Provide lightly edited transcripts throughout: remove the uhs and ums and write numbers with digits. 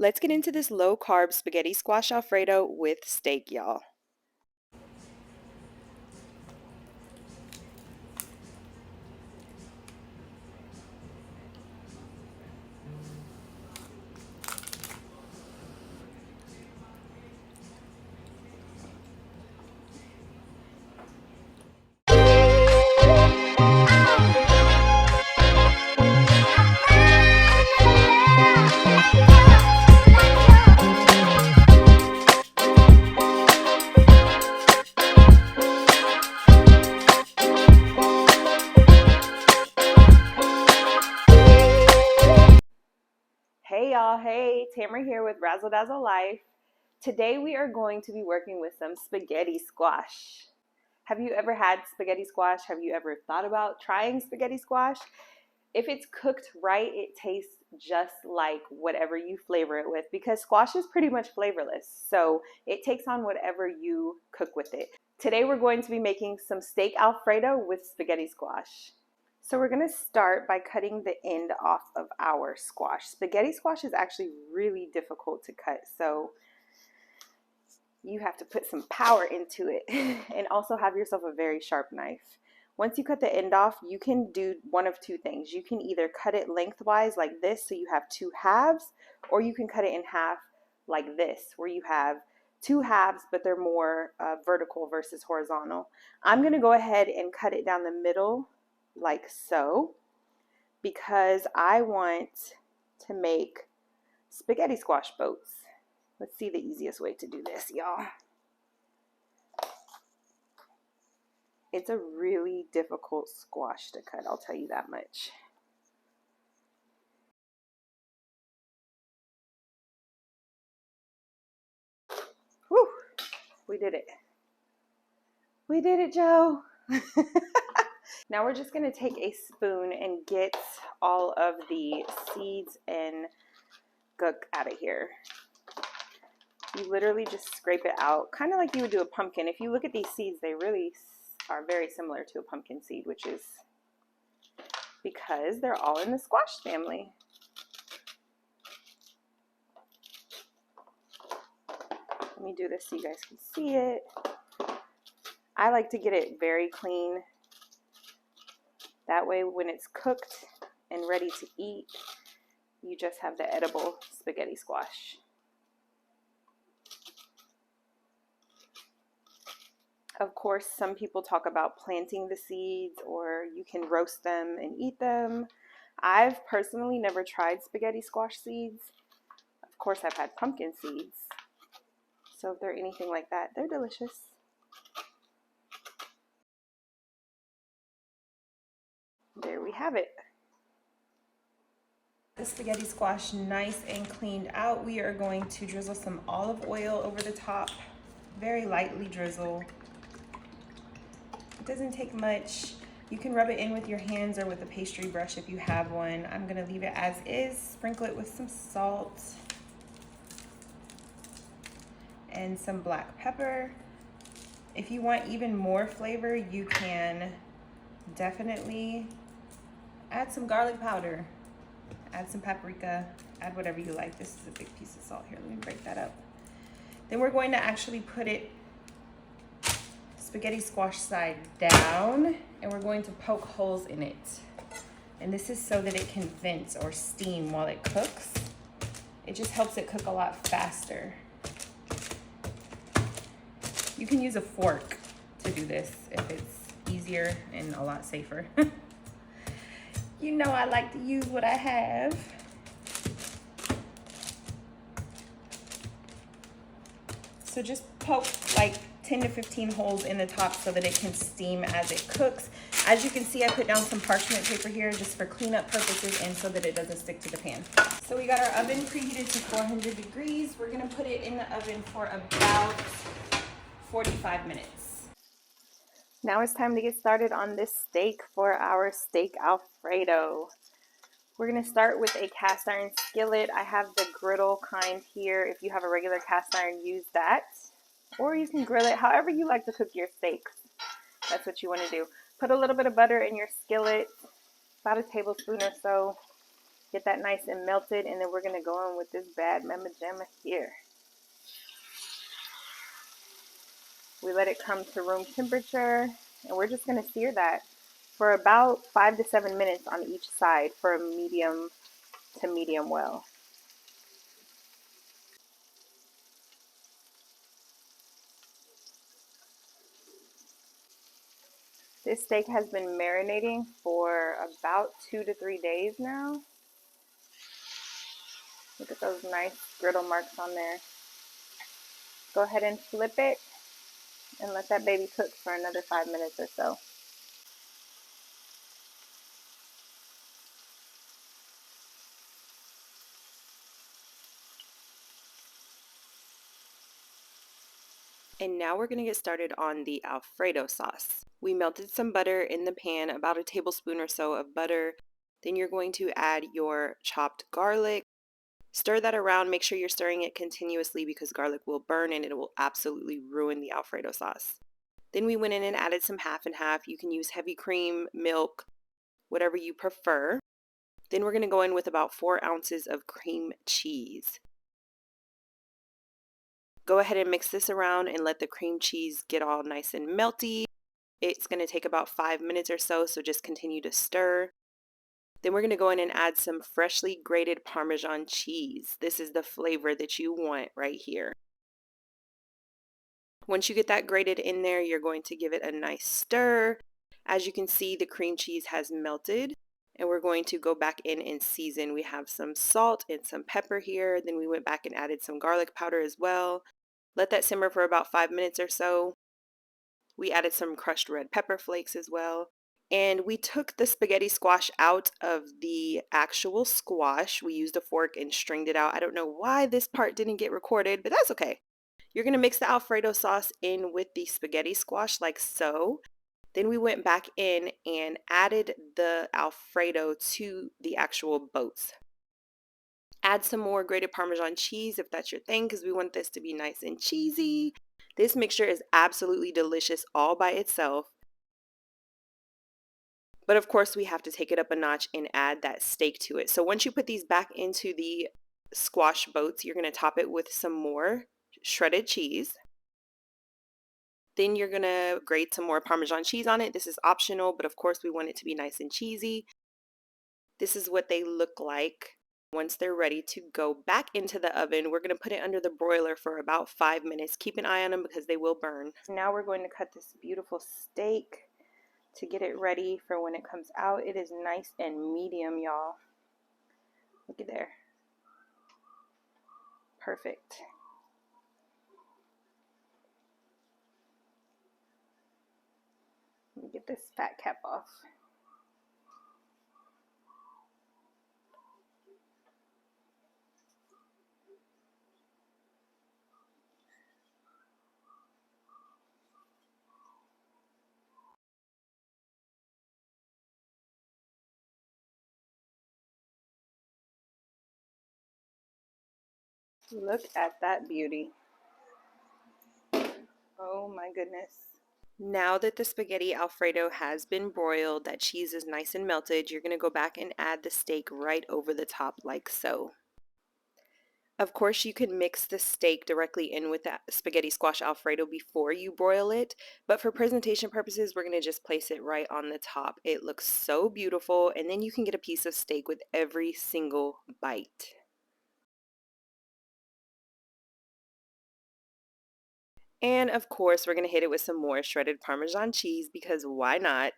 Let's get into this low-carb spaghetti squash Alfredo with steak, y'all. Hey y'all, hey, Tamara here with Razzle Dazzle Life. Today we are going to be working with some spaghetti squash. Have you ever had spaghetti squash? Have you ever thought about trying spaghetti squash? If it's cooked right, it tastes just like whatever you flavor it with, because squash is pretty much flavorless. So it takes on whatever you cook with it. Today we're going to be making some steak Alfredo with spaghetti squash. So we're going to start by cutting the end off of our squash. Spaghetti squash is actually really difficult to cut, so you have to put some power into it and also have yourself a very sharp knife. Once you cut the end off, you can do one of two things. You can either cut it lengthwise like this, so you have two halves, or you can cut it in half like this, where you have two halves, but they're more vertical versus horizontal. I'm going to go ahead and cut it down the middle like so, because I want to make spaghetti squash boats. Let's see the easiest way to do this, y'all. It's a really difficult squash to cut, I'll tell you that much. Whew, we did it. We did it, Joe. Now we're just gonna take a spoon and get all of the seeds and gunk out of here. You literally just scrape it out, kind of like you would do a pumpkin. If you look at these seeds, they really are very similar to a pumpkin seed, which is because they're all in the squash family. Let me do this so you guys can see it. I like to get it very clean. That way when it's cooked and ready to eat, you just have the edible spaghetti squash. Of course, some people talk about planting the seeds, or you can roast them and eat them. I've personally never tried spaghetti squash seeds. Of course, I've had pumpkin seeds. So if they're anything like that, they're delicious. There we have it. The spaghetti squash nice and cleaned out. We are going to drizzle some olive oil over the top. Very lightly drizzle. It doesn't take much. You can rub it in with your hands or with a pastry brush if you have one. I'm gonna leave it as is, sprinkle it with some salt and some black pepper. If you want even more flavor, you can definitely add some garlic powder, add some paprika, add whatever you like. This is a big piece of salt here. Let me break that up. Then we're going to actually put it spaghetti squash side down, and we're going to poke holes in it. And this is so that it can vent or steam while it cooks. It just helps it cook a lot faster. You can use a fork to do this if it's easier and a lot safer. You know I like to use what I have. So just poke like 10 to 15 holes in the top so that it can steam as it cooks. As you can see, I put down some parchment paper here just for cleanup purposes and so that it doesn't stick to the pan. So we got our oven preheated to 400 degrees. We're gonna put it in the oven for about 45 minutes. Now it's time to get started on this steak for our steak Alfredo. We're gonna start with a cast iron skillet. I have the griddle kind here. If you have a regular cast iron, use that. Or you can grill it however you like to cook your steaks. That's what you want to do. Put a little bit of butter in your skillet, about a tablespoon or so. Get that nice and melted, and then we're going to go in with this bad mama jamma here. We let it come to room temperature, and we're just going to sear that for about 5 to 7 minutes on each side for a medium to medium well. This steak has been marinating for about 2 to 3 days now. Look at those nice griddle marks on there. Go ahead and flip it and let that baby cook for another 5 minutes or so. And now we're going to get started on the Alfredo sauce. We melted some butter in the pan, about a tablespoon or so of butter. Then you're going to add your chopped garlic. Stir that around. Make sure you're stirring it continuously because garlic will burn and it will absolutely ruin the Alfredo sauce. Then we went in and added some half and half. You can use heavy cream, milk, whatever you prefer. Then we're going to go in with about 4 ounces of cream cheese. Go ahead and mix this around and let the cream cheese get all nice and melty. It's going to take about 5 minutes or so, so just continue to stir. Then we're going to go in and add some freshly grated Parmesan cheese. This is the flavor that you want right here. Once you get that grated in there, you're going to give it a nice stir. As you can see, the cream cheese has melted, and we're going to go back in and season. We have some salt and some pepper here. Then we went back and added some garlic powder as well. Let that simmer for about 5 minutes or so. We added some crushed red pepper flakes as well. And we took the spaghetti squash out of the actual squash. We used a fork and stringed it out. I don't know why this part didn't get recorded, but that's okay. You're going to mix the Alfredo sauce in with the spaghetti squash like so. Then we went back in and added the Alfredo to the actual boats. Add some more grated Parmesan cheese if that's your thing, because we want this to be nice and cheesy. This mixture is absolutely delicious all by itself. But of course, we have to take it up a notch and add that steak to it. So once you put these back into the squash boats, you're going to top it with some more shredded cheese. Then you're going to grate some more Parmesan cheese on it. This is optional, but of course we want it to be nice and cheesy. This is what they look like. Once they're ready to go back into the oven, we're going to put it under the broiler for about 5 minutes. Keep an eye on them because they will burn. Now we're going to cut this beautiful steak to get it ready for when it comes out. It is nice and medium, y'all. Look at there. Perfect. Let me get this fat cap off. Look at that beauty. Oh my goodness. Now that the spaghetti Alfredo has been broiled, that cheese is nice and melted, you're going to go back and add the steak right over the top like so. Of course, you can mix the steak directly in with that spaghetti squash Alfredo before you broil it, but for presentation purposes, we're going to just place it right on the top. It looks so beautiful, and then you can get a piece of steak with every single bite. And of course, we're going to hit it with some more shredded Parmesan cheese because why not?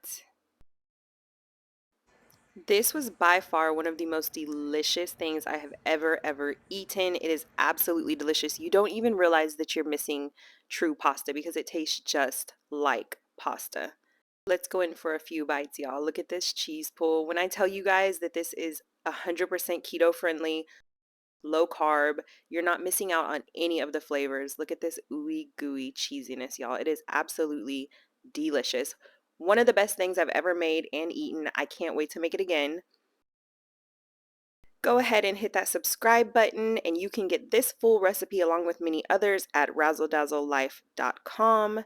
This was by far one of the most delicious things I have ever eaten. It is absolutely delicious. You don't even realize that you're missing true pasta because it tastes just like pasta. Let's go in for a few bites, y'all. Look at this cheese pull. When I tell you guys that this is 100% keto friendly, low carb, you're not missing out on any of the flavors. Look at this ooey gooey cheesiness, y'all. It is absolutely delicious. One of the best things I've ever made and eaten. I can't wait to make it again. Go ahead and hit that subscribe button, and you can get this full recipe along with many others at razzledazzlelife.com.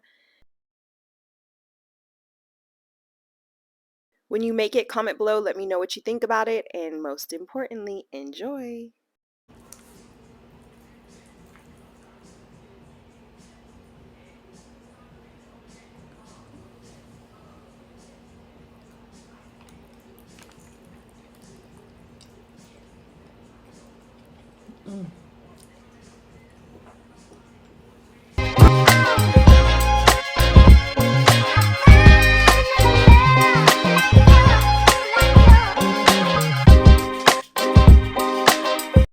When you make it, comment below, let me know what you think about it, and most importantly, enjoy.